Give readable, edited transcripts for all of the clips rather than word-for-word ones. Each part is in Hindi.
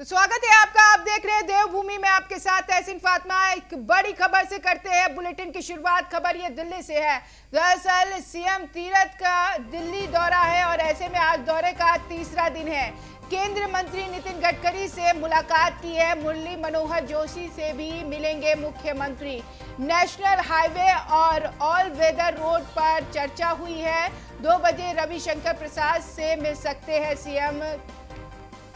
तो स्वागत है आपका। आप देख रहे हैं देवभूमि में, आपके साथ तहसीन फातिमा। एक बड़ी खबर से करते हैं बुलेटिन की शुरुआत। खबर ये दिल्ली से है। दरअसल सीएम तीरथ का दिल्ली दौरा है और ऐसे में आज दौरे का तीसरा दिन है। केंद्रीय मंत्री नितिन गडकरी से मुलाकात की है। मुरली मनोहर जोशी से भी मिलेंगे मुख्यमंत्री। नेशनल हाईवे और ऑल वेदर रोड पर चर्चा हुई है। 2 बजे रविशंकर प्रसाद से मिल सकते हैं सीएम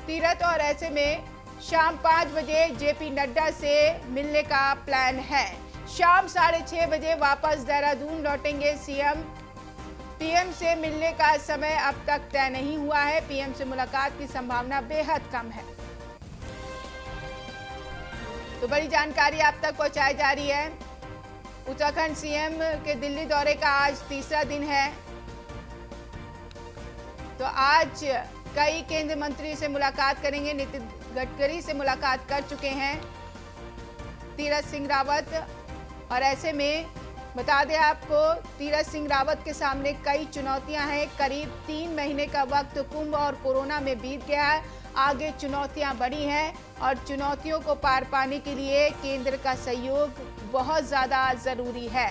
तीरथ और ऐसे में शाम 5 बजे जेपी नड्डा से मिलने का प्लान है। शाम 6:30 बजे वापस देहरादून लौटेंगे सीएम। पीएम से मिलने का समय अब तक तय नहीं हुआ है। पीएम से मुलाकात की संभावना बेहद कम है। तो बड़ी जानकारी आप तक पहुंचाई जा रही है। उत्तराखंड सीएम के दिल्ली दौरे का आज तीसरा दिन है। तो आज कई केंद्रीय मंत्री से मुलाकात करेंगे। नितिन गडकरी से मुलाकात कर चुके हैं तीरथ सिंह रावत और ऐसे में बता दें आपको, तीरथ सिंह रावत के सामने कई चुनौतियां हैं। करीब 3 महीने का वक्त कुंभ और कोरोना में बीत गया है। आगे चुनौतियां बड़ी हैं और चुनौतियों को पार पाने के लिए केंद्र का सहयोग बहुत ज़्यादा ज़रूरी है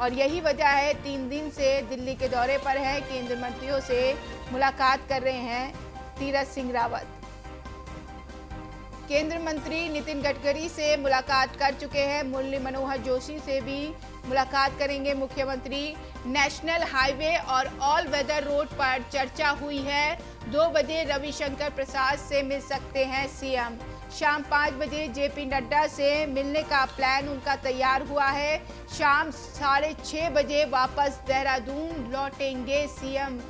और यही वजह है 3 दिन से दिल्ली के दौरे पर है। केंद्रीय मंत्रियों से मुलाकात कर रहे हैं तीरथ सिंह रावत। केंद्रीय मंत्री नितिन गडकरी से मुलाकात कर चुके हैं। मुरली मनोहर जोशी से भी मुलाकात करेंगे मुख्यमंत्री। नेशनल हाईवे और ऑल वेदर रोड पर चर्चा हुई है। 2 बजे रविशंकर प्रसाद से मिल सकते हैं सीएम। शाम 5 बजे जेपी नड्डा से मिलने का प्लान उनका तैयार हुआ है। शाम 6:30 बजे वापस देहरादून लौटेंगे सीएम।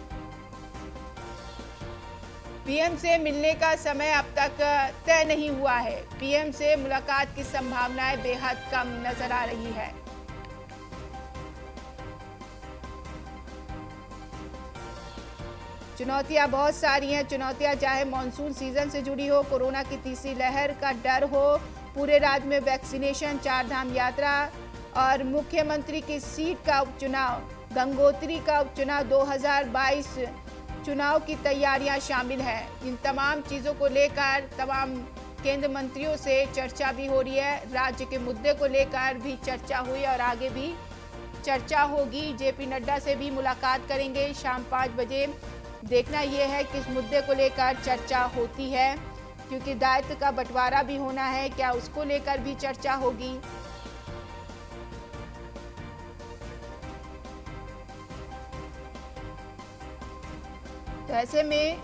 पीएम से मिलने का समय अब तक तय नहीं हुआ है। पीएम से मुलाकात की संभावनाएं बेहद कम नजर आ रही है। चुनौतियां बहुत सारी हैं। चुनौतियां चाहे मॉनसून सीजन से जुड़ी हो, कोरोना की तीसरी लहर का डर हो, पूरे राज्य में वैक्सीनेशन, 4 धाम यात्रा और मुख्यमंत्री की सीट का उपचुनाव, गंगोत्री का उपचुनाव 2022 चुनाव की तैयारियां शामिल हैं। इन तमाम चीज़ों को लेकर तमाम केंद्र मंत्रियों से चर्चा भी हो रही है। राज्य के मुद्दे को लेकर भी चर्चा हुई और आगे भी चर्चा होगी। जेपी नड्डा से भी मुलाकात करेंगे शाम 5 बजे। देखना यह है किस मुद्दे को लेकर चर्चा होती है, क्योंकि दायित्व का बंटवारा भी होना है। क्या उसको लेकर भी चर्चा होगी? तो ऐसे में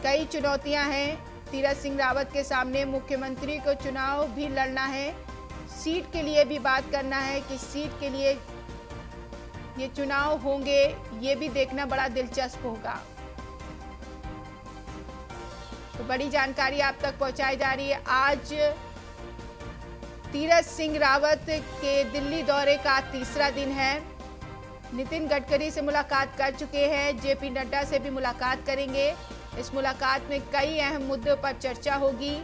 कई चुनौतियां हैं तीरथ सिंह रावत के सामने। मुख्यमंत्री को चुनाव भी लड़ना है, सीट के लिए भी बात करना है कि सीट के लिए ये चुनाव होंगे, ये भी देखना बड़ा दिलचस्प होगा। तो बड़ी जानकारी आप तक पहुंचाई जा रही है। आज तीरथ सिंह रावत के दिल्ली दौरे का तीसरा दिन है। नितिन गडकरी से मुलाकात कर चुके हैं, जेपी नड्डा से भी मुलाकात करेंगे। इस मुलाकात में कई अहम मुद्दों पर चर्चा होगी।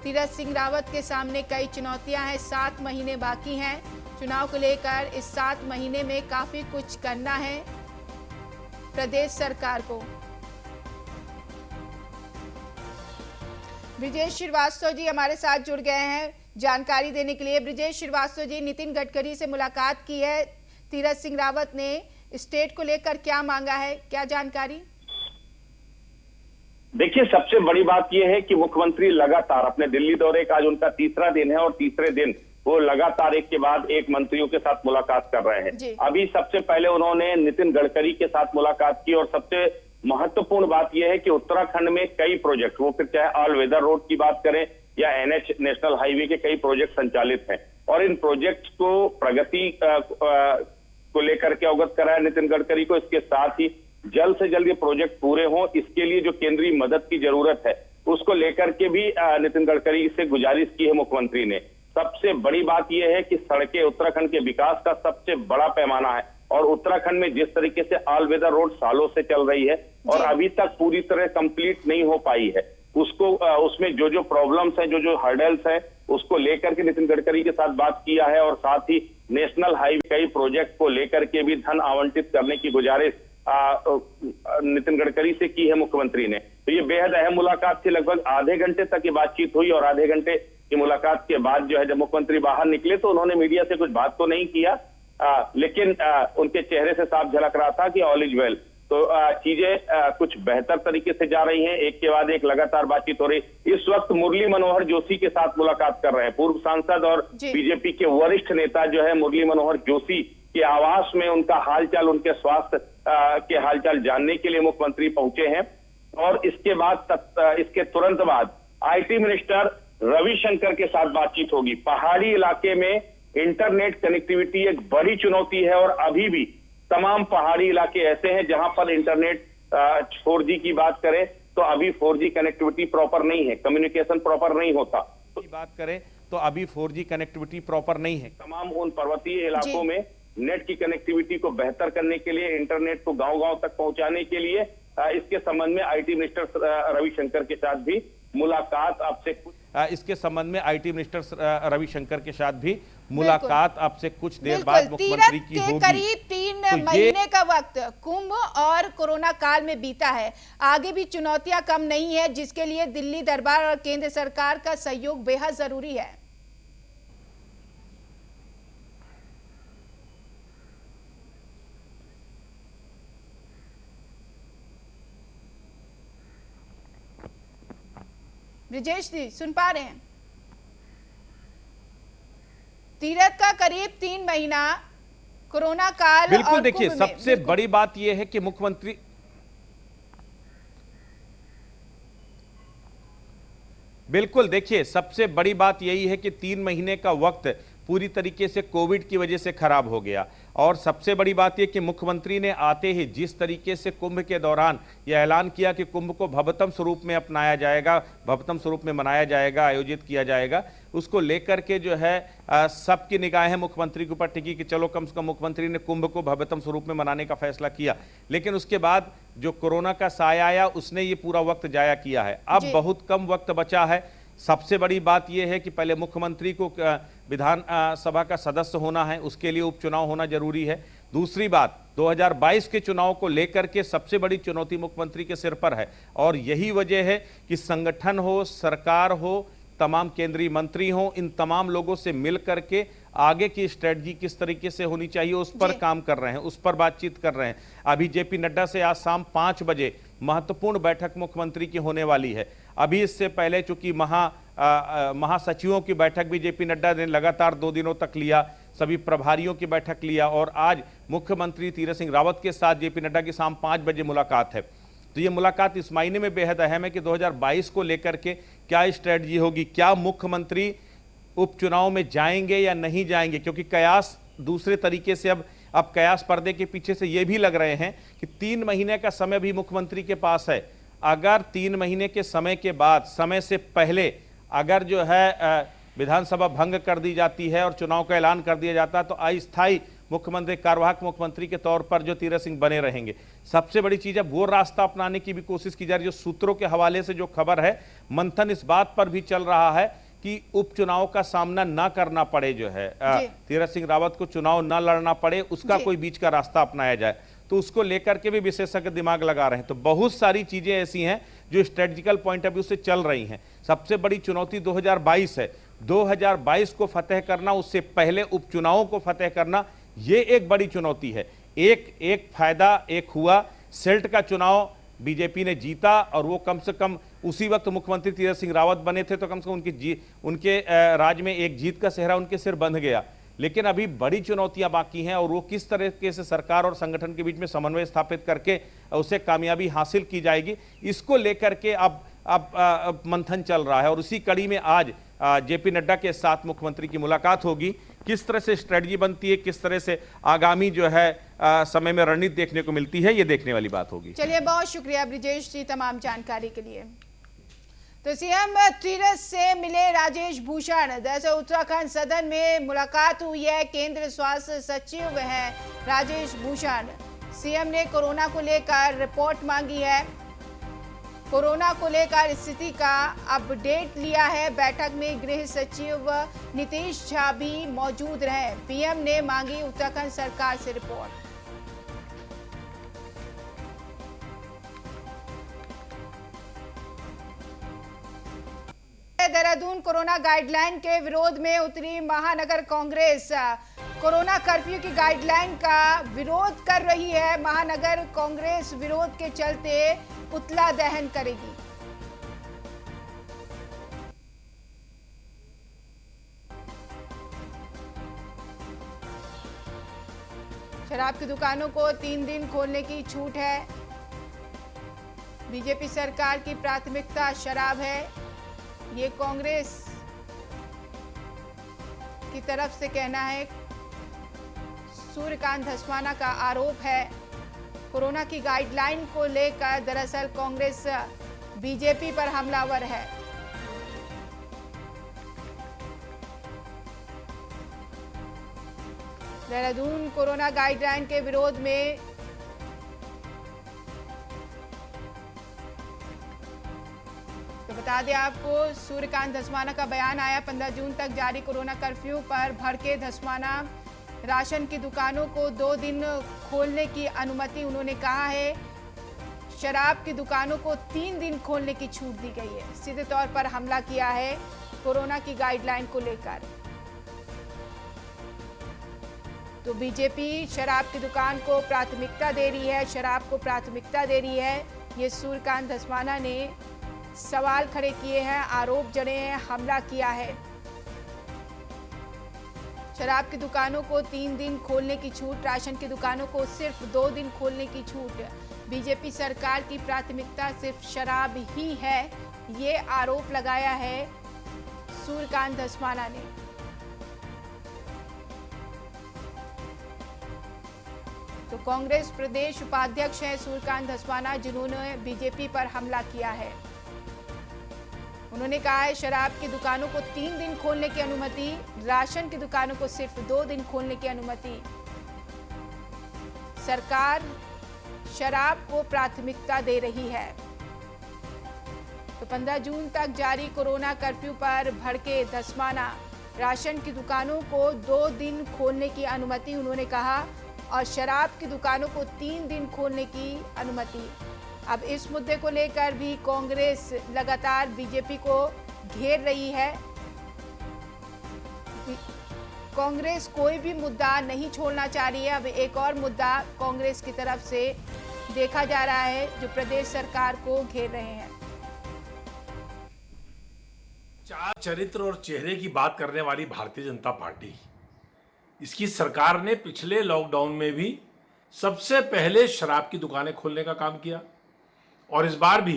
तीरथ सिंह रावत के सामने कई चुनौतियां हैं। 7 महीने बाकी हैं चुनाव को लेकर। इस 7 महीने में काफी कुछ करना है प्रदेश सरकार को। ब्रिजेश श्रीवास्तव जी हमारे साथ जुड़ गए हैं जानकारी देने के लिए। ब्रिजेश श्रीवास्तव जी, नितिन गडकरी से मुलाकात की है तीरथ सिंह रावत ने, स्टेट को लेकर क्या मांगा है, क्या जानकारी? देखिए, सबसे बड़ी बात यह है कि मुख्यमंत्री लगातार अपने दिल्ली दौरे का आज उनका तीसरा दिन है और तीसरे दिन वो लगातार एक के बाद एक मंत्रियों के साथ मुलाकात कर रहे हैं। अभी सबसे पहले उन्होंने नितिन गडकरी के साथ मुलाकात की और सबसे महत्वपूर्ण बात यह है कि उत्तराखंड में कई प्रोजेक्ट, वो फिर चाहे ऑल वेदर रोड की बात करें या एनएच नेशनल हाईवे के कई प्रोजेक्ट संचालित हैं और इन प्रोजेक्ट को प्रगति को लेकर के अवगत कराया नितिन गडकरी को। इसके साथ ही जल्द से जल्द ये प्रोजेक्ट पूरे हों, इसके लिए जो केंद्रीय मदद की जरूरत है उसको लेकर के भी नितिन गडकरी से गुजारिश की है मुख्यमंत्री ने। सबसे बड़ी बात यह है कि सड़कें उत्तराखंड के विकास का सबसे बड़ा पैमाना है और उत्तराखंड में जिस तरीके से ऑल वेदर रोड सालों से चल रही है और अभी तक पूरी तरह कंप्लीट नहीं हो पाई है, उसको उसमें जो जो प्रॉब्लम्स हैं, जो जो हर्डल्स हैं, उसको लेकर के नितिन गडकरी के साथ बात किया है और साथ ही नेशनल हाईवे कई प्रोजेक्ट को लेकर के भी धन आवंटित करने की गुजारिश नितिन गडकरी से की है मुख्यमंत्री ने। तो ये बेहद अहम मुलाकात थी। लगभग आधे घंटे तक ये बातचीत हुई और आधे घंटे की मुलाकात के बाद जो है जब मुख्यमंत्री बाहर निकले तो उन्होंने मीडिया से कुछ बात तो नहीं किया, लेकिन उनके चेहरे से साफ झलक रहा था कि ऑल इज वेल। तो चीजें कुछ बेहतर तरीके से जा रही हैं, एक के बाद एक लगातार बातचीत हो रही। इस वक्त मुरली मनोहर जोशी के साथ मुलाकात कर रहे हैं। पूर्व सांसद और बीजेपी के वरिष्ठ नेता जो है मुरली मनोहर जोशी के आवास में उनका हालचाल, उनके स्वास्थ्य के हालचाल जानने के लिए मुख्यमंत्री पहुंचे हैं। और इसके बाद इसके तुरंत बाद आईटी मिनिस्टर रविशंकर के साथ बातचीट होगी। पहाड़ी इलाके में इंटरनेट कनेक्टिविटी एक बड़ी चुनौती है और अभी भी तमाम पहाड़ी इलाके ऐसे हैं जहां पर इंटरनेट 4G की बात करें तो अभी 4G कनेक्टिविटी प्रॉपर नहीं है, कम्युनिकेशन प्रॉपर नहीं होता। बात करें तो अभी 4G कनेक्टिविटी प्रॉपर नहीं है। तमाम उन पर्वतीय इलाकों में नेट की कनेक्टिविटी को बेहतर करने के लिए, इंटरनेट को गांव-गांव तक पहुंचाने के लिए इसके संबंध में आईटी मिनिस्टर रविशंकर के साथ भी मुलाकात आपसे कुछ इसके संबंध में आईटी मिनिस्टर रविशंकर के साथ भी मुलाकात आपसे कुछ देर बाद मुख्यमंत्री की होगी। करीब 3 महीने का वक्त कुंभ और कोरोना काल में बीता है, आगे भी चुनौतियां कम नहीं है, जिसके लिए दिल्ली दरबार और केंद्र सरकार का सहयोग बेहद जरूरी है। ब्रिजेश जी सुन पा रहे हैं? तीरथ का करीब 3 महीना कोरोना काल। बिल्कुल, देखिए सबसे बड़ी बात यह है कि मुख्यमंत्री बिल्कुल देखिए सबसे बड़ी बात यही है कि 3 महीने का वक्त पूरी तरीके से कोविड की वजह से खराब हो गया। और सबसे बड़ी बात यह कि मुख्यमंत्री ने आते ही जिस तरीके से कुंभ के दौरान यह ऐलान किया कि कुंभ को भव्यतम स्वरूप में अपनाया जाएगा, भव्यतम स्वरूप में मनाया जाएगा, आयोजित किया जाएगा, उसको लेकर के जो है सबकी निगाहें मुख्यमंत्री के ऊपर टिकी कि चलो कम से कम मुख्यमंत्री ने कुंभ को भव्यतम स्वरूप में मनाने का फैसला किया। लेकिन उसके बाद जो कोरोना का साया आया उसने ये पूरा वक्त जाया किया है। अब बहुत कम वक्त बचा है। सबसे बड़ी बात यह है कि पहले मुख्यमंत्री को विधान सभा का सदस्य होना है, उसके लिए उपचुनाव होना जरूरी है। दूसरी बात 2022 के चुनाव को लेकर के सबसे बड़ी चुनौती मुख्यमंत्री के सिर पर है और यही वजह है कि संगठन हो, सरकार हो, तमाम केंद्रीय मंत्री हों, इन तमाम लोगों से मिल करके आगे की स्ट्रेटजी किस तरीके से होनी चाहिए उस पर काम कर रहे हैं, उस पर बातचीत कर रहे हैं। अभी जेपी नड्डा से आज शाम 5 बजे महत्वपूर्ण बैठक मुख्यमंत्री की होने वाली है। अभी इससे पहले चूंकि महासचिवों की बैठक भी जेपी नड्डा ने लगातार 2 दिनों तक लिया, सभी प्रभारियों की बैठक लिया और आज मुख्यमंत्री तीरथ सिंह रावत के साथ जेपी नड्डा की शाम 5 बजे मुलाकात है। तो ये मुलाकात इस मायने में बेहद अहम है कि 2022 को लेकर के क्या स्ट्रेटजी होगी, क्या मुख्यमंत्री उपचुनाव में जाएंगे या नहीं जाएंगे, क्योंकि कयास दूसरे तरीके से अब कयास पर्दे के पीछे से ये भी लग रहे हैं कि 3 महीने का समय भी मुख्यमंत्री के पास है। अगर 3 महीने के समय के बाद, समय से पहले अगर जो है विधानसभा भंग कर दी जाती है और चुनाव का ऐलान कर दिया जाता है तो अस्थायी मुख्यमंत्री, कार्यवाहक मुख्यमंत्री के तौर पर जो तीरथ सिंह बने रहेंगे। सबसे बड़ी चीज है वो रास्ता अपनाने की भी कोशिश की जा रही है। जो सूत्रों के हवाले से जो खबर है, मंथन इस बात पर भी चल रहा है कि उपचुनाव का सामना ना करना पड़े, जो है तीरथ सिंह रावत को चुनाव ना लड़ना पड़े, उसका कोई बीच का रास्ता अपनाया जाए। तो उसको लेकर के भी विशेषज्ञ दिमाग लगा रहे हैं। तो बहुत सारी चीजें ऐसी हैं जो स्ट्रेटेजिकल पॉइंट ऑफ व्यू से चल रही हैं। सबसे बड़ी चुनौती 2022 है। 2022 को फतेह करना, उससे पहले उपचुनावों को फतेह करना, ये एक बड़ी चुनौती है। एक फायदा एक हुआ, सेल्ट का चुनाव बीजेपी ने जीता और वो कम से कम उसी वक्त मुख्यमंत्री तीरथ सिंह रावत बने थे, तो कम से कम उनके राज में एक जीत का सेहरा उनके सिर बंध गया। लेकिन अभी बड़ी चुनौतियां बाकी हैं और वो किस तरीके से सरकार और संगठन के बीच में समन्वय स्थापित करके उसे कामयाबी हासिल की जाएगी, इसको लेकर के अब मंथन चल रहा है। और उसी कड़ी में आज जेपी नड्डा के साथ मुख्यमंत्री की मुलाकात होगी। किस तरह से स्ट्रेटजी बनती है, किस तरह से आगामी जो है समय में रणनीति देखने को मिलती है, ये देखने वाली बात होगी। चलिए, बहुत शुक्रिया ब्रिजेश जी तमाम जानकारी के लिए। तो सीएम तीरथ से मिले राजेश भूषण। दरअसल उत्तराखंड सदन में मुलाकात हुई है। केंद्र स्वास्थ्य सचिव हैं राजेश भूषण। सीएम ने कोरोना को लेकर रिपोर्ट मांगी है, कोरोना को लेकर स्थिति का अपडेट लिया है। बैठक में गृह सचिव नीतीश झा भी मौजूद रहे। पीएम ने मांगी उत्तराखंड सरकार से रिपोर्ट। देहरादून कोरोना गाइडलाइन के विरोध में उतरी महानगर कांग्रेस। कोरोना कर्फ्यू की गाइडलाइन का विरोध कर रही है। महानगर कांग्रेस विरोध के चलते पुतला दहन करेगी। शराब की दुकानों को 3 दिन खोलने की छूट है। बीजेपी सरकार की प्राथमिकता शराब है, ये कांग्रेस की तरफ से कहना है। सूर्यकांत धस्माना का आरोप है। कोरोना की गाइडलाइन को लेकर दरअसल कांग्रेस बीजेपी पर हमलावर है। देहरादून कोरोना गाइडलाइन के विरोध में तो बता दें आपको, सूर्यकांत धस्माना का बयान आया। 15 जून तक जारी कोरोना कर्फ्यू पर भड़के धस्माना। राशन की दुकानों को 2 दिन खोलने की अनुमति उन्होंने कहा है। शराब की दुकानों को 3 दिन खोलने की छूट दी गई है। सीधे तौर पर हमला किया है कोरोना की गाइडलाइन को लेकर। तो बीजेपी शराब की दुकान को प्राथमिकता दे रही है, शराब को प्राथमिकता दे रही है। ये सूर्यकांत धस्माना ने सवाल खड़े किए हैं, आरोप जड़े हैं, हमला किया है। शराब की दुकानों को 3 दिन खोलने की छूट, राशन की दुकानों को सिर्फ 2 दिन खोलने की छूट। बीजेपी सरकार की प्राथमिकता सिर्फ शराब ही है, ये आरोप लगाया है सूर्यकांत धस्माना ने। तो कांग्रेस प्रदेश उपाध्यक्ष हैं सूर्यकांत धस्माना, जिन्होंने बीजेपी पर हमला किया है। उन्होंने कहा है शराब की दुकानों को 3 दिन खोलने की अनुमति, राशन की दुकानों को सिर्फ 2 दिन खोलने की अनुमति। सरकार शराब को प्राथमिकता दे रही है। तो 15 जून तक जारी कोरोना कर्फ्यू पर भड़के धस्माना। राशन की दुकानों को 2 दिन खोलने की अनुमति उन्होंने कहा, और शराब की दुकानों को 3 दिन खोलने की अनुमति। अब इस मुद्दे को लेकर भी कांग्रेस लगातार बीजेपी को घेर रही है। कांग्रेस कोई भी मुद्दा नहीं छोड़ना चाह रही है। अब एक और मुद्दा कांग्रेस की तरफ से देखा जा रहा है, जो प्रदेश सरकार को घेर रहे हैं। चार चरित्र और चेहरे की बात करने वाली भारतीय जनता पार्टी, इसकी सरकार ने पिछले लॉकडाउन में भी सबसे पहले शराब की दुकानें खोलने का काम किया, और इस बार भी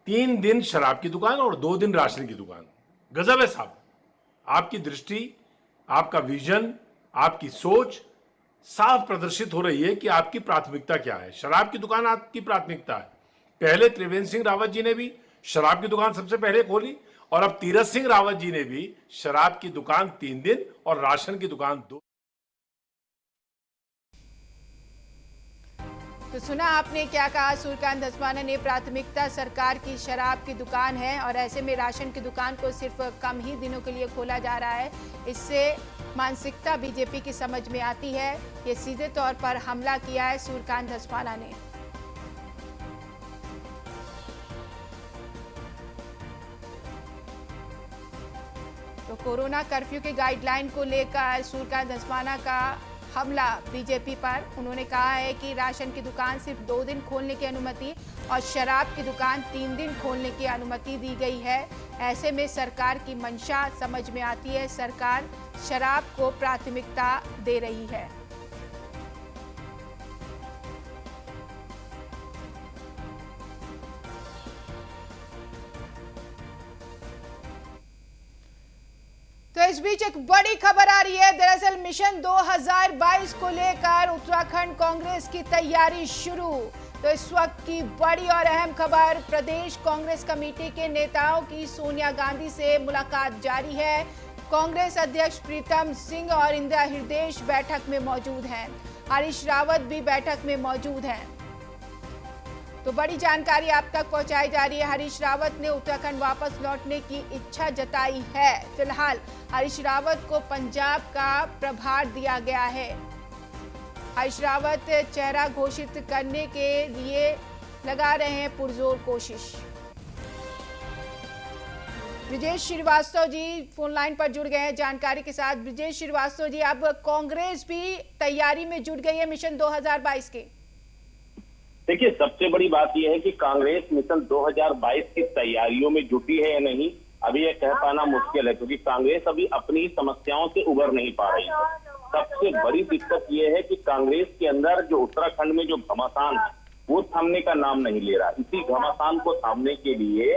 3 दिन शराब की दुकान और 2 दिन राशन की दुकान। गजब है साहब, आपकी दृष्टि, आपका विजन, आपकी सोच साफ प्रदर्शित हो रही है कि आपकी प्राथमिकता क्या है। शराब की दुकान आपकी प्राथमिकता है। पहले त्रिवेंद्र सिंह रावत जी ने भी शराब की दुकान सबसे पहले खोली, और अब तीरथ सिंह रावत जी ने भी शराब की दुकान 3 दिन और राशन की दुकान 2। तो सुना आपने क्या कहा सूर्यकांत धस्माना ने। प्राथमिकता सरकार की शराब की दुकान है, और ऐसे में राशन की दुकान को सिर्फ कम ही दिनों के लिए खोला जा रहा है। इससे मानसिकता बीजेपी की समझ में आती है। ये सीधे तौर पर हमला किया है सूर्यकांत धस्माना ने। तो कोरोना कर्फ्यू के गाइडलाइन को लेकर सूर्यकांत धस्माना का हमला बीजेपी पर। उन्होंने कहा है कि राशन की दुकान सिर्फ 2 दिन खोलने की अनुमति और शराब की दुकान 3 दिन खोलने की अनुमति दी गई है। ऐसे में सरकार की मंशा समझ में आती है। सरकार शराब को प्राथमिकता दे रही है। तो इस बीच एक बड़ी खबर आ रही है। दरअसल मिशन 2022 को लेकर उत्तराखंड कांग्रेस की तैयारी शुरू। तो इस वक्त की बड़ी और अहम खबर, प्रदेश कांग्रेस कमेटी के नेताओं की सोनिया गांधी से मुलाकात जारी है। कांग्रेस अध्यक्ष प्रीतम सिंह और इंदिरा हृदयेश बैठक में मौजूद हैं। हरीश रावत भी बैठक में मौजूद हैं। तो बड़ी जानकारी आप तक पहुंचाई जा रही है। हरीश रावत ने उत्तराखंड वापस लौटने की इच्छा जताई है। फिलहाल हरीश रावत को पंजाब का प्रभार दिया गया है। हरीश रावत चेहरा घोषित करने के लिए लगा रहे हैं पुरजोर कोशिश। ब्रिजेश श्रीवास्तव जी फोन लाइन पर जुड़ गए हैं जानकारी के साथ। ब्रिजेश श्रीवास्तव जी, अब कांग्रेस भी तैयारी में जुट गई है मिशन 2022 के। देखिए, सबसे बड़ी बात यह है कि कांग्रेस मिशन 2022 की तैयारियों में जुटी है या नहीं, अभी यह कह पाना मुश्किल है, क्योंकि कांग्रेस अभी अपनी समस्याओं से उबर नहीं पा रही है। सबसे बड़ी दिक्कत यह है कि कांग्रेस के अंदर जो उत्तराखंड में जो घमासान है वो थमने का नाम नहीं ले रहा। इसी घमासान को थामने के लिए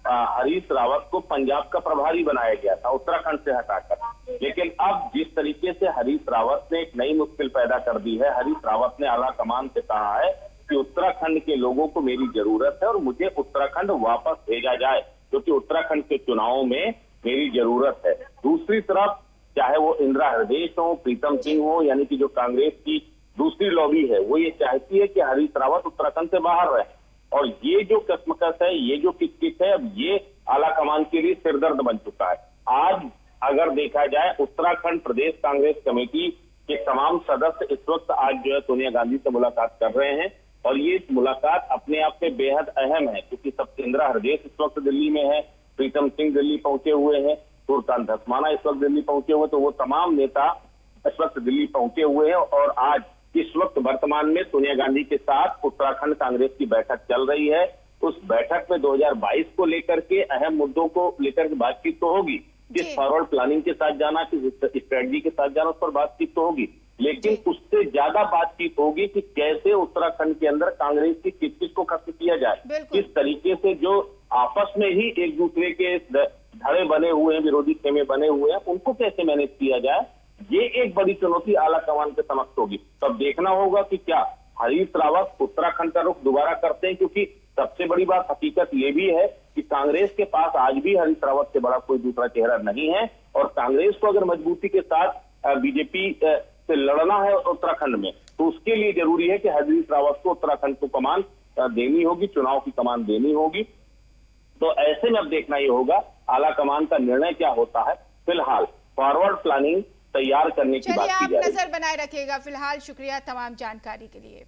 हरीश रावत को पंजाब का प्रभारी बनाया गया था उत्तराखंड से हटाकर, लेकिन अब जिस तरीके से हरीश रावत ने एक नई मुश्किल पैदा कर दी है, हरीश रावत ने आला कमान से कहा है कि उत्तराखंड के लोगों को मेरी जरूरत है और मुझे उत्तराखंड वापस भेजा जाए, क्योंकि उत्तराखंड के चुनावों में मेरी जरूरत है। दूसरी तरफ चाहे वो इंदिरा हृदय हो, प्रीतम सिंह हो, यानी कि जो कांग्रेस की दूसरी लॉबी है, वो ये चाहती है कि हरीश रावत उत्तराखंड से बाहर रहे। और ये जो कश्मकश है, ये जो किचकिच है, अब ये आला कमान के लिए सिरदर्द बन चुका है। आज अगर देखा जाए, उत्तराखंड प्रदेश कांग्रेस कमेटी के तमाम सदस्य इस वक्त आज जो है सोनिया गांधी से मुलाकात कर रहे हैं, और ये मुलाकात अपने आप में बेहद अहम है, क्योंकि सब इंदिरा हृदय इस वक्त दिल्ली में है, प्रीतम सिंह दिल्ली पहुंचे हुए हैं, सूर्यकांत धस्माना इस वक्त दिल्ली पहुंचे हुए, तो वो तमाम नेता इस वक्त दिल्ली पहुंचे हुए हैं। और आज इस वक्त वर्तमान में सोनिया गांधी के साथ उत्तराखंड कांग्रेस की बैठक चल रही है। उस बैठक में 2022 को लेकर के अहम मुद्दों को लेकर के बातचीत तो होगी, किस फॉरवर्ड प्लानिंग के साथ जाना, किस स्ट्रेटजी के साथ जाना, उस पर बातचीत तो होगी, लेकिन उससे ज्यादा बातचीत होगी कि कैसे उत्तराखंड के अंदर कांग्रेस की किस को खत्म किया जाए, किस तरीके से जो आपस में ही एक दूसरे के धड़े बने हुए हैं, विरोधी खेमे बने हुए हैं, उनको कैसे मैनेज किया जाए, ये एक बड़ी चुनौती आला कमान के समक्ष होगी। तब देखना होगा कि क्या हरीश रावत उत्तराखंड का रुख दोबारा करते हैं, क्योंकि सबसे बड़ी बात हकीकत ये भी है कि कांग्रेस के पास आज भी हरीश रावत से बड़ा कोई दूसरा चेहरा नहीं है, और कांग्रेस को अगर मजबूती के साथ बीजेपी से लड़ना है उत्तराखंड में, तो उसके लिए जरूरी है कि हरीश रावत को उत्तराखंड को कमान देनी होगी, चुनाव की कमान देनी होगी। तो ऐसे में अब देखना ये होगा आला कमान का निर्णय क्या होता है। फिलहाल फॉरवर्ड प्लानिंग तैयार करने की बात की जा रही है। आप नजर बनाए रखिएगा। फिलहाल शुक्रिया तमाम जानकारी के लिए।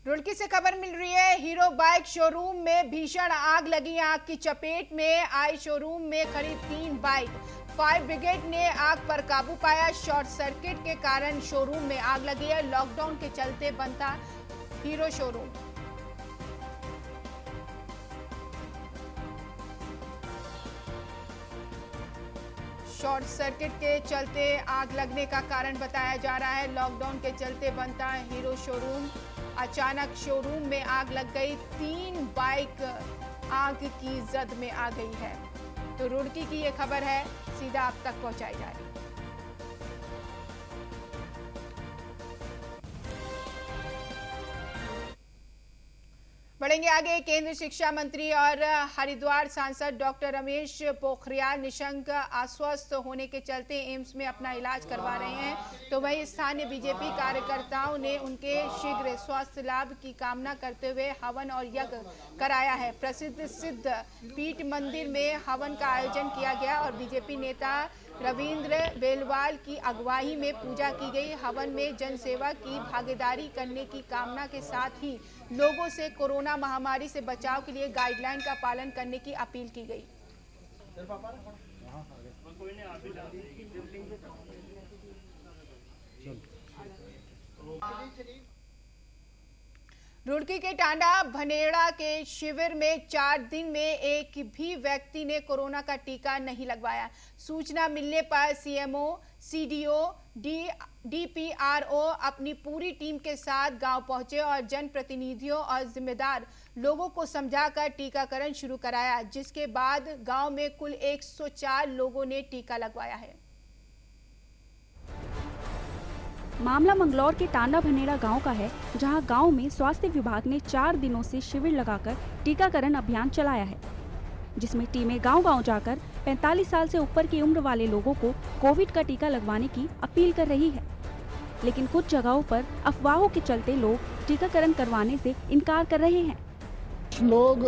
रुड़की से खबर मिल रही है, हीरो बाइक शोरूम में भीषण आग लगी। आग की चपेट में आई शोरूम में खड़ी 3 बाइक। फायर ब्रिगेड ने आग पर काबू पाया। शॉर्ट सर्किट के कारण शोरूम में आग लगी है। लॉकडाउन के चलते बंद था हीरो शोरूम। शॉर्ट सर्किट के चलते आग लगने का कारण बताया जा रहा है। लॉकडाउन के चलते बंद था हीरो शोरूम। अचानक शोरूम में आग लग गई। 3 बाइक आग की जद में आ गई है। तो रुड़की की ये खबर है, सीधा आप तक पहुंचाई जा रही है। बढ़ेंगे आगे। केंद्रीय शिक्षा मंत्री और हरिद्वार सांसद डॉक्टर रमेश पोखरियाल निशंक अस्वस्थ होने के चलते एम्स में अपना इलाज करवा रहे हैं, तो वहीं स्थानीय बीजेपी कार्यकर्ताओं ने उनके शीघ्र स्वास्थ्य लाभ की कामना करते हुए हवन और यज्ञ कराया है। प्रसिद्ध सिद्ध पीठ मंदिर में हवन का आयोजन किया गया और बीजेपी नेता रविंद्र बेलवाल की अगुवाई में पूजा की गई। हवन में जनसेवा की भागीदारी करने की कामना के साथ ही लोगों से कोरोना महामारी से बचाव के लिए गाइडलाइन का पालन करने की अपील की गई। रुड़की के टांडा भनेड़ा के शिविर में 4 दिन में एक भी व्यक्ति ने कोरोना का टीका नहीं लगवाया। सूचना मिलने पर सीएमओ, सीडीओ, डीपीआरओ अपनी पूरी टीम के साथ गांव पहुंचे और जनप्रतिनिधियों और जिम्मेदार लोगों को समझाकर टीकाकरण शुरू कराया, जिसके बाद गांव में कुल 104 लोगों ने टीका लगवाया है। मामला मंगलौर के टांडा भनेड़ा गांव का है, जहां गांव में स्वास्थ्य विभाग ने 4 दिनों से शिविर लगाकर टीकाकरण अभियान चलाया है, जिसमें टीमें गांव-गांव जाकर 45 साल से ऊपर की उम्र वाले लोगों को कोविड का टीका लगवाने की अपील कर रही है। लेकिन कुछ जगहों पर अफवाहों के चलते लोग टीकाकरण करवाने से इनकार कर रहे हैं। लोग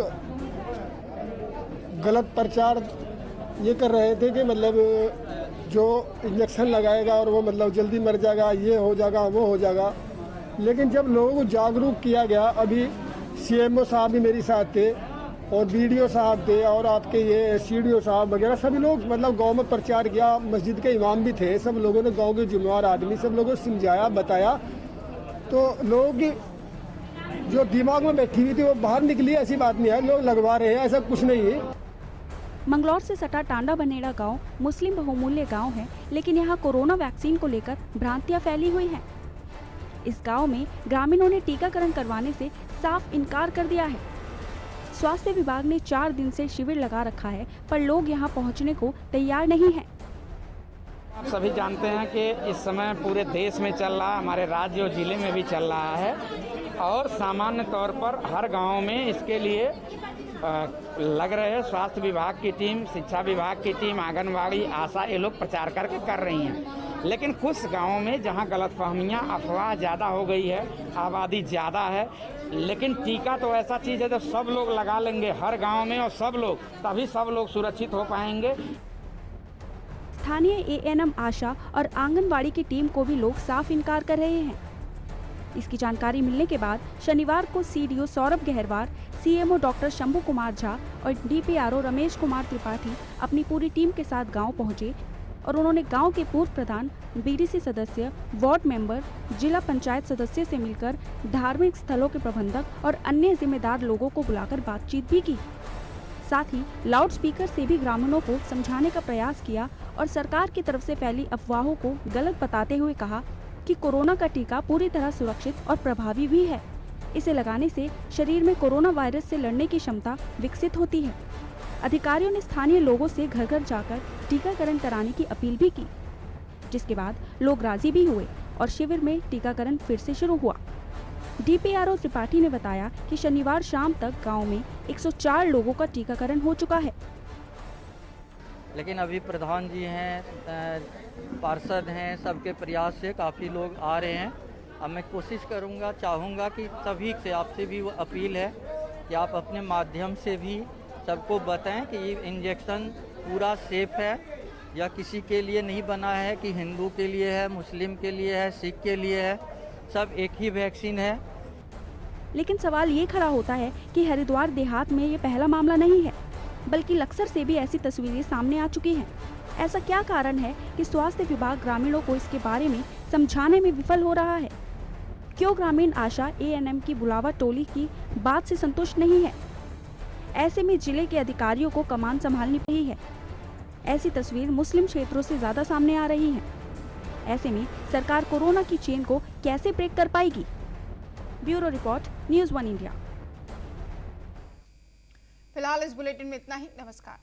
गलत प्रचार ये कर रहे थे कि मतलब जो इंजेक्शन लगाएगा और वो मतलब जल्दी मर जाएगा, ये हो जाएगा, वो हो जाएगा। लेकिन जब लोगों को जागरूक किया गया, अभी सीएमओ साहब भी मेरे साथ थे, और बीडीओ साहब थे और आपके ये सीडीओ साहब वगैरह सभी लोग मतलब गांव में प्रचार किया, मस्जिद के इमाम भी थे, सब लोगों ने गांव के जिम्मेवार आदमी सब लोगों को समझाया बताया, तो लोग जो दिमाग में बैठी हुई थी वो बाहर निकली। ऐसी बात नहीं है, लोग लगवा रहे हैं, ऐसा कुछ नहीं है। मंगलौर से सटा टांडा बनेड़ा गांव मुस्लिम बहुमूल्य गांव है, लेकिन यहां कोरोना वैक्सीन को लेकर भ्रांतियां फैली हुई हैं। इस गांव में ग्रामीणों ने टीकाकरण करवाने से साफ इनकार कर दिया है। स्वास्थ्य विभाग ने 4 दिन से शिविर लगा रखा है, पर लोग यहां पहुंचने को तैयार नहीं हैं। आप सभी जानते हैं कि इस समय पूरे देश में चल रहा, हमारे राज्य और जिले में भी चल रहा है, और सामान्य तौर पर हर गांव में इसके लिए लग रहे हैं। स्वास्थ्य विभाग की टीम, शिक्षा विभाग की टीम, आंगनबाड़ी, आशा, ये लोग प्रचार करके कर रही हैं। लेकिन कुछ गांवों में जहां गलतफहमियां, अफवाह ज़्यादा हो गई है, आबादी ज़्यादा है, लेकिन टीका तो ऐसा चीज़ है जब सब लोग लगा लेंगे हर गांव में और सब लोग, तभी सब लोग सुरक्षित हो पाएंगे। स्थानीय एएनएम आशा और आंगनबाड़ी की टीम को भी लोग साफ इनकार कर रहे हैं। इसकी जानकारी मिलने के बाद शनिवार को CDO Saurabh Gaharwar, CMO doctor Shambhu Kumar Jha और डीपीआरओ रमेश कुमार त्रिपाठी अपनी पूरी टीम के साथ गांव पहुंचे और उन्होंने गांव के पूर्व प्रधान, बीडीसी सदस्य, वार्ड मेंबर, जिला पंचायत सदस्य से मिलकर धार्मिक स्थलों के प्रबंधक और अन्य जिम्मेदार लोगों को बुलाकर बातचीत भी की। साथ ही लाउड स्पीकर से भी ग्रामीणों को समझाने का प्रयास किया और सरकार की तरफ से फैली अफवाहों को गलत बताते हुए कहा कि कोरोना का टीका पूरी तरह सुरक्षित और प्रभावी भी है। इसे लगाने से शरीर में कोरोना वायरस से लड़ने की क्षमता विकसित होती है। अधिकारियों ने स्थानीय लोगों से घर घर जाकर टीकाकरण कराने की अपील भी की, जिसके बाद लोग राजी भी हुए और शिविर में टीकाकरण फिर से शुरू हुआ। डीपीआरओ त्रिपाठी ने बताया कि शनिवार शाम तक गांव में 104 लोगों का टीकाकरण हो चुका है। लेकिन अभी प्रधान जी हैं, पार्षद हैं, सबके प्रयास से काफ़ी लोग आ रहे हैं। अब मैं कोशिश करूंगा, चाहूँगा कि सभी से, आपसे भी वो अपील है कि आप अपने माध्यम से भी सबको बताएं कि ये इंजेक्शन पूरा सेफ है, या किसी के लिए नहीं बना है कि हिंदू के लिए है, मुस्लिम के लिए है, सिख के लिए है, सब एक ही वैक्सीन है। लेकिन सवाल ये खड़ा होता है कि हरिद्वार देहात में ये पहला मामला नहीं है, बल्कि लक्सर से भी ऐसी तस्वीरें सामने आ चुकी हैं। ऐसा क्या कारण है कि स्वास्थ्य विभाग ग्रामीणों को इसके बारे में समझाने में विफल हो रहा है? क्यों ग्रामीण आशा एएनएम की बुलावा टोली की बात से संतुष्ट नहीं है? ऐसे में जिले के अधिकारियों को कमान संभालनी पड़ी है। ऐसी तस्वीर मुस्लिम क्षेत्रों से ज्यादा सामने आ रही है। ऐसे में सरकार कोरोना की चेन को कैसे ब्रेक कर पाएगी? Bureau report, news 1 India. फिलहाल इस बुलेटिन में इतना ही। नमस्कार।